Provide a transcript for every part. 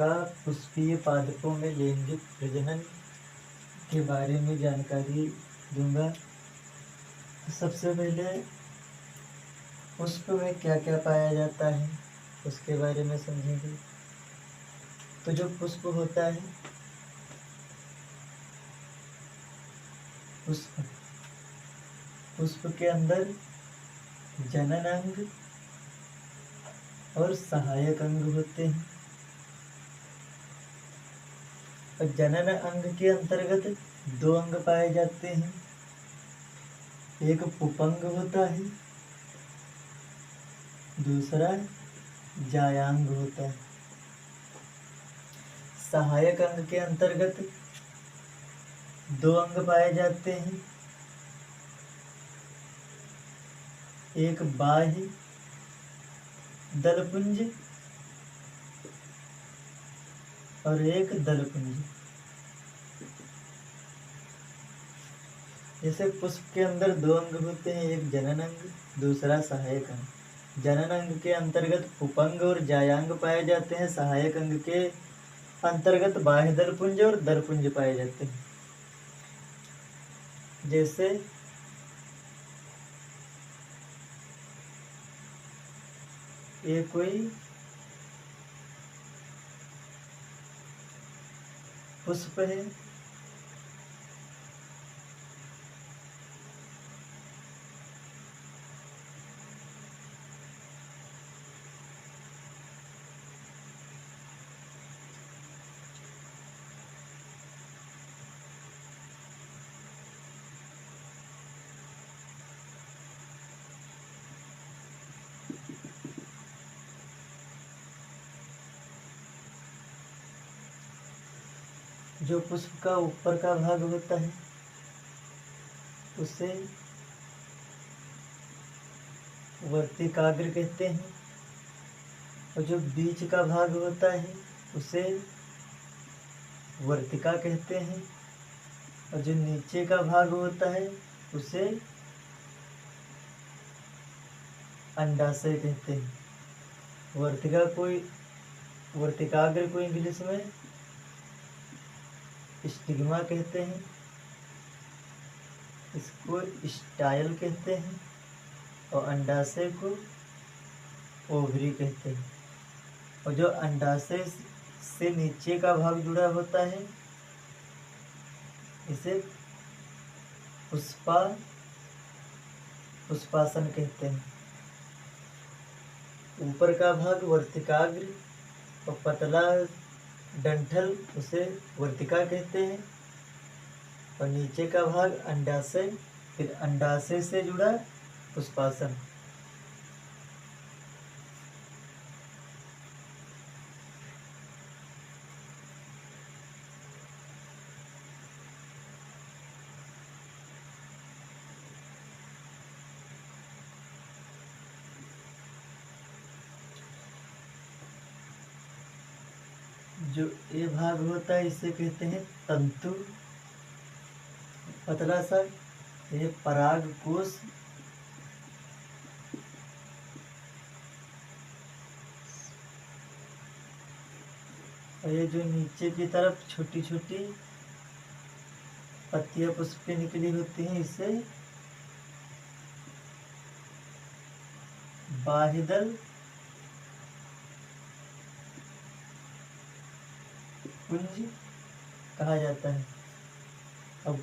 का पुष्पीय पादपों में लैंगिक प्रजनन के बारे में जानकारी दूंगा। तो सबसे पहले पुष्प में क्या क्या पाया जाता है उसके बारे में समझेंगे। तो जो पुष्प होता है, पुष्प के अंदर जनन अंग और सहायक अंग होते हैं। और जनन अंग के अंतर्गत दो अंग पाए जाते हैं, एक पुपंग होता है, दूसरा जायांग होता है। सहायक अंग के अंतर्गत दो अंग पाए जाते हैं, एक बाह्य दलपुंज और एक दलपुंज। जैसे पुष्प के अंदर दो अंग होते हैं, एक जनन अंग, दूसरा सहायक अंग। जनन अंग के अंतर्गत पुपंग और जायांग पाए जाते हैं, सहायक अंग के अंतर्गत बाह्य दलपुंज और दलपुंज पाए जाते हैं। जैसे ये कोई पुष्प है, जो पुष्प का ऊपर का भाग होता है उसे वर्तिकाग्र कहते हैं, और जो बीच का भाग होता है उसे वर्तिका कहते हैं, और जो नीचे का भाग होता है उसे अंडाशय कहते हैं। वर्तिकाग्र को इंग्लिश में स्टिग्मा कहते हैं, इसको स्टाइल कहते हैं, और अंडाशय को ओवरी कहते हैं। और जो अंडाशय से नीचे का भाग जुड़ा होता है इसे पुष्पासन कहते हैं। ऊपर का भाग वर्तिकाग्र और पतला डंठल उसे वर्तिका कहते हैं, और नीचे का भाग अंडाशय, फिर अंडाशय से जुड़ा पुष्पासन। जो ये भाग होता है इसे कहते हैं तंतु, पतला सा, ये पराग कोश। और ये जो नीचे की तरफ छोटी छोटी पत्तियां पुष्प निकली होती हैं इसे बाह्यदल पुंज कहा जाता है। अब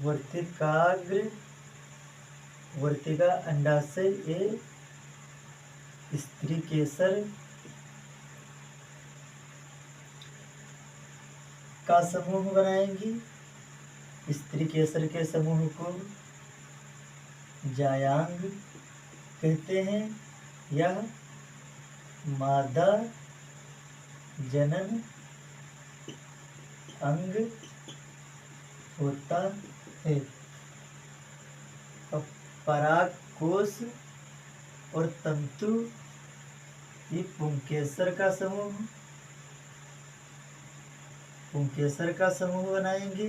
वर्तिका अंडाशय ये स्त्री केसर का समूह बनाएंगी। स्त्री केसर के समूह को जायांग कहते हैं। यह मादा जनन अंग होता है। और पराग कोश और तंतु ये पुंकेसर का समूह बनाएंगे,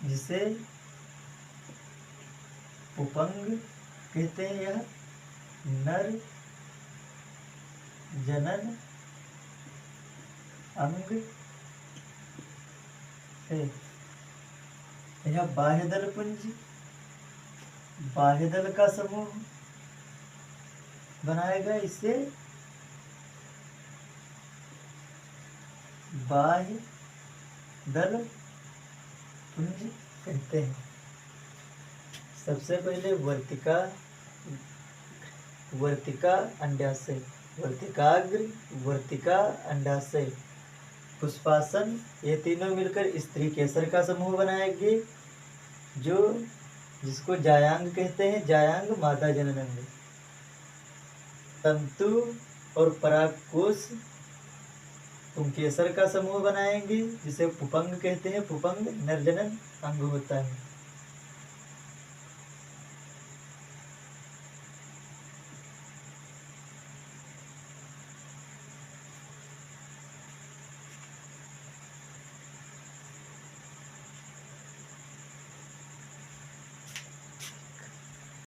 जिसे पुपंग कहते हैं। यह नर जनन अंग है। यह बाह्यदल पुंज बाह्यदल का समूह बनाएगा। इसे बाह्य दल पुंज कहते हैं। सबसे पहले वर्तिका अंडाशय, वर्तिकाग्र, वर्तिका अंडाशय, पुष्पासन, ये तीनों मिलकर स्त्री केसर का समूह बनाएंगे, जो जिसको जायांग कहते हैं। जायांग मादा जननांग। तंतु और परागकोश पुंकेसर का समूह बनाएंगे, जिसे पुपंग कहते हैं। पुपंग नरजनन अंग होता है।